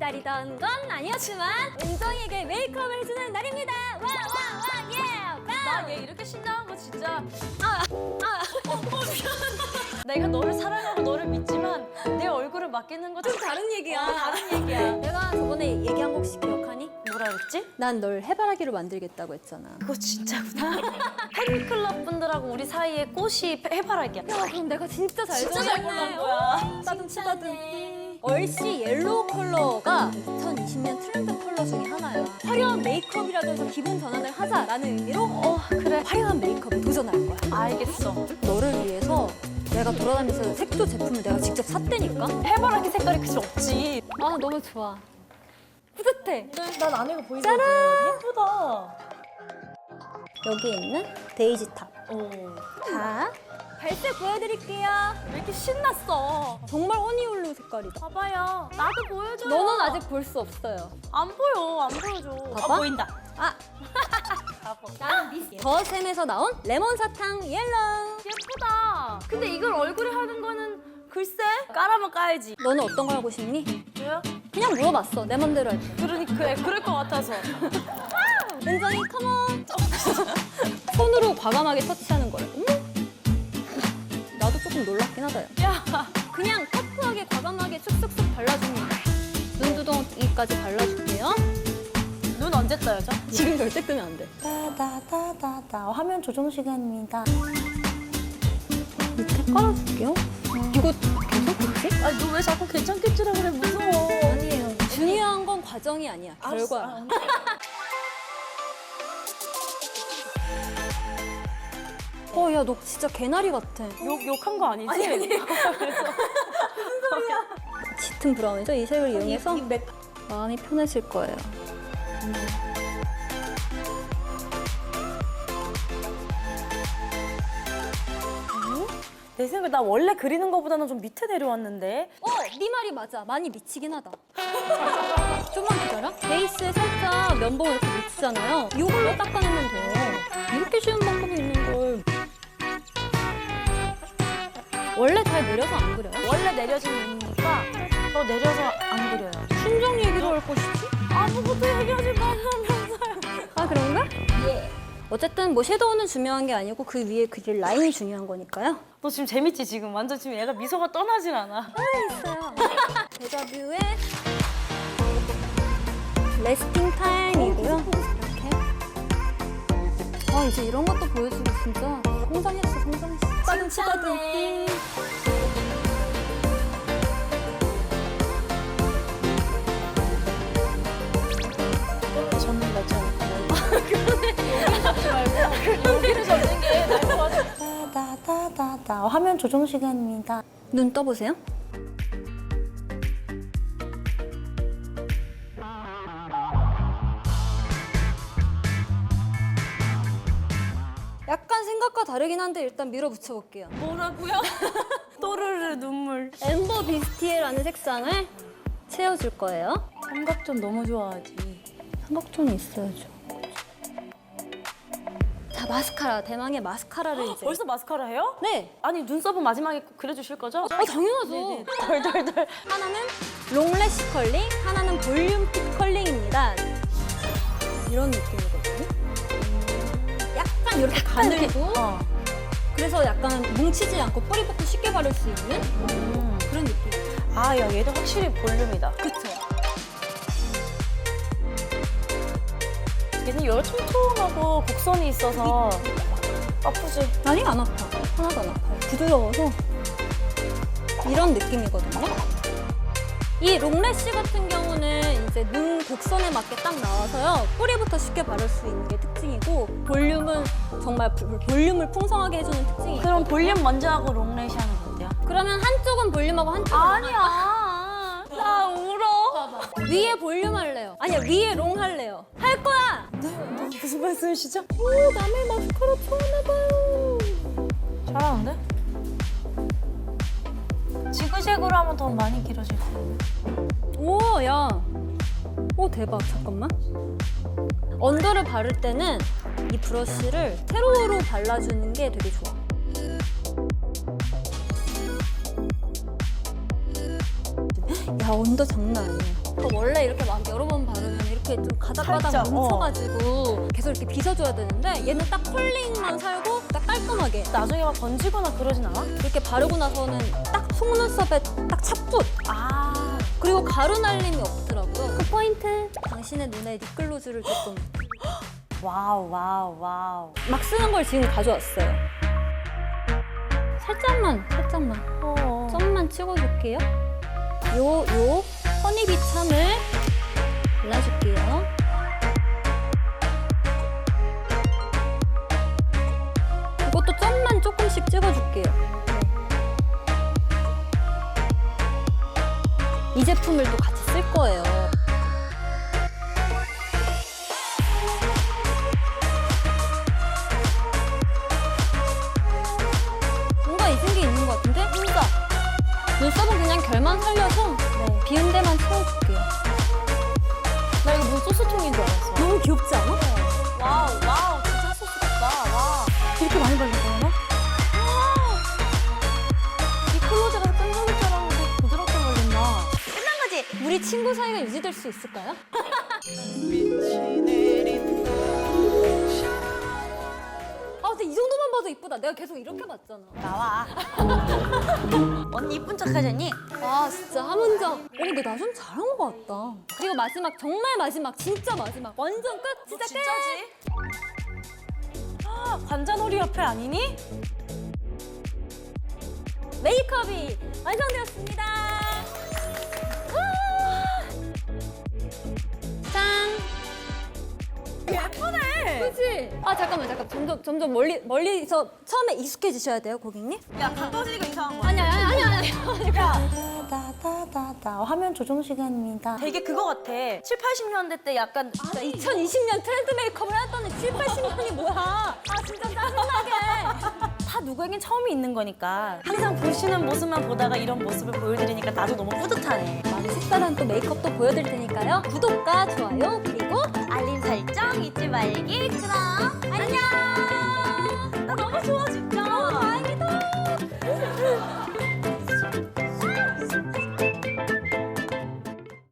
기다리던 건 아니었지만 은정이에게 메이크업을 해주는 날입니다. 와, 예! 나 얘 이렇게 신나는 거 진짜. 내가 너를 사랑하고 너를 믿지만 내 얼굴을 맡기는 거 좀 다른 얘기야. 다른 얘기야. 내가 저번에 얘기한 거 혹시 기억하니? 뭐라 그랬지? 난 널 해바라기로 만들겠다고 했잖아. 그거 진짜구나. 팬클럽 분들하고 우리 사이에 꽃이 해바라기야. 야, 그럼 내가 진짜 잘 진짜 잘 골라온 거야. 따듬. 얼씨 옐로우 컬러가 2020년 트렌드 컬러 중에 하나야. 화려한 메이크업이라도 해서 기분 전환을 하자라는 의미로 그래. 화려한 메이크업에 도전할 거야. 알겠어. 너를 위해서 내가 돌아다니면서 색조 제품을 내가 직접 샀다니까? 해바라기 색깔이 그치 없지. 아, 너무 좋아. 뿌듯해. 난 안에가 보이거든. 짜란! 예쁘다. 여기 있는 데이지 탑. 오. 자, 발색 보여드릴게요. 왜 이렇게 신났어? 정말 허니울루 색깔이다. 봐봐요. 나도 보여줘. 너는 아직 볼 수 없어요. 안 보여. 안 보여줘. 봐봐. 보인다. 아, 바보. 나는 미스. 더샘에서 나온 레몬 사탕 옐로우. 예쁘다. 근데 이걸 얼굴에 하는 거는 글쎄 깔아만 까야지. 너는 어떤 걸 하고 싶니? 왜요? 그냥 물어봤어. 내 맘대로 할게. 그러니까 그럴 것 같아서. 은정이 컴온. 손으로 과감하게 터치하는 거래. 나도 조금 놀랍긴 하다. 야. 야. 그냥 터프하게 과감하게 쑥쑥쑥 발라줍니다. 눈두덩이까지 발라줄게요. 눈 언제 떠야죠? 지금 절대 끄면 안 돼. 따다다다다. 화면 조정 시간입니다. 밑에 깔아줄게요. 이거 괜찮겠지? 아니 너 왜 자꾸 괜찮겠지라 그래 무서워. 아니에요. 중요한 건 과정이 아니야. 결과야. 야, 너 진짜 개나리 같아. 욕한 거 아니지? 아니. 짙은 브라운이죠? 이 색을 이용해서 이 마음이 편해질 거예요. 내 생각에 나 원래 그리는 거보다는 좀 밑에 내려왔는데. 네 말이 맞아. 많이 미치긴 하다. 좀만 기다려. 베이스에 살짝 면봉을 이렇게 묻히잖아요. 이걸로 닦아내면 돼요. 이렇게 쉬운 방법이 있는 걸. 원래 잘 내려서 안 그려요? 원래 내려진 눈이니까 더 내려서 안 그려요. 순정 얘기로 할 것이지? 아무것도 얘기하지 말라면서요. 아, 그런가? 예. 어쨌든 뭐 섀도우는 중요한 게 아니고 그 위에 그릴 라인이 중요한 거니까요. 너 지금 재밌지 지금? 완전 지금 얘가 미소가 떠나질 않아. 있어요. 데자뷰의 레스팅 타임이고요. 이렇게. 이제 이런 것도 보여주고 진짜 성장했어. 따뜻. 젓는 낫지 않을까? 여기 잡지 말고 여기를 잡는 게 나을 것 같아. 따다다다다. 화면 조정 시간입니다. 눈 떠보세요. 약간 생각과 다르긴 한데 일단 밀어붙여 볼게요. 뭐라고요? 또르르 눈물. 엠버 비스티에라는 색상을 채워줄 거예요. 삼각존 너무 좋아하지. 삼각존이 있어야죠. 자, 마스카라. 대망의 마스카라를 이제. 벌써 마스카라 해요? 네. 아니 눈썹은 마지막에 꼭 그려주실 거죠? 당연하죠. 네네. 덜덜덜. 하나는 롱래쉬 컬링, 하나는 볼륨 핏 컬링입니다. 이런 느낌이거든요. 약간 이렇게 가늘고 그래서 약간 뭉치지 않고 뿌리부터 쉽게 바를 수 있는 그런 느낌. 아, 야, 얘도 확실히 볼륨이다. 그쵸? 얘는 여러 촘촘하고 곡선이 있어서 아프지? 아니, 안 아파. 하나도 안 아파요. 부드러워서 이런 느낌이거든요. 이 롱래쉬 같은 경우는 이제 눈 곡선에 맞게 딱 나와서요. 뿌리부터 쉽게 바를 수 있는 게 특징이고 볼륨은 정말 볼륨을 풍성하게 해주는 특징이 그럼 볼륨 먼저 하고 롱래쉬 하는 거 어때요? 그러면 한쪽은 볼륨하고 한쪽은 아니야. 나 울어. 봐봐. 위에 볼륨 할래요? 아니야, 위에 롱 할래요? 할 거야! 무슨 말씀이시죠? 오, 남의 마스카라 처음 해봐요. 잘하는데? 지그재그로 하면 더 많이 길어질 텐데. 오, 야. 오, 대박. 잠깐만. 언더를 바를 때는 이 브러쉬를 세로로 발라주는 게 되게 좋아. 야, 언더 장난 아니야. 원래 이렇게 막 여러 번 바르면 이렇게 좀 가닥가닥 살짝, 뭉쳐가지고 계속 이렇게 빗어줘야 되는데 얘는 딱 컬링만 살고 딱 깔끔하게 나중에 막 번지거나 그러진 않아? 이렇게 바르고 나서는 딱 속눈썹에 딱 착붙! 아, 그리고 가루 날림이 없더라고요. 그 포인트! 당신의 눈에 립글로즈를 조금 와우, 와우, 와우. 막 쓰는 걸 지금 가져왔어요. 살짝만 점만 찍어줄게요. 요 허니비 참을 발라줄게요. 이것도 점만 조금씩 찍어줄게요. 이 제품을 또 같이 쓸 거예요. 뭔가 잊은 게 있는 것 같은데? 눈썹은 그냥 결만 살려서 네. 비운 데만 채워줄게요. 나 이거 뭐 소스통인 줄 알았어. 너무 귀엽지 않아? 와우, 와우, 진짜 소스 같다. 와. 이렇게 많이 발랐거나? 립글로즈가 끝나는 줄 알았는데 부드럽게 발린다. 끝난 거지? 우리 친구 사이가 유지될 수 있을까요? 아, 근데 이 정도만 봐도 이쁘다. 내가 계속 이렇게 봤잖아. 나와. 언니 이쁜 척 하자니? 아, 진짜 한 문장. 근데 나 좀 잘한 것 같다. 그리고 마지막, 정말 마지막, 진짜 마지막. 완전 끝! 진짜 끝! 진짜지? 관자놀이 옆에 아니니? 메이크업이 완성되었습니다. 와! 짠! 예쁘네. 그치? 아, 잠깐만. 점점 멀리서 처음에 익숙해지셔야 돼요, 고객님. 야, 가까워지니까 이상한 거야. 아니야. 다다다다 화면 조정 시간입니다. 되게 그거 같아. 7, 80년대 때 약간 진짜 2020년 트렌드 메이크업을 했더니 7, 80년이 뭐야. 아, 진짜 짜증나게. 다 누구에겐 처음이 있는 거니까 항상 보시는 모습만 보다가 이런 모습을 보여드리니까 나도 너무 뿌듯하네. 많이 색다른 또 메이크업도 보여드릴 테니까요. 구독과 좋아요, 그리고 알림 설정 잊지 말기. 그럼 안녕!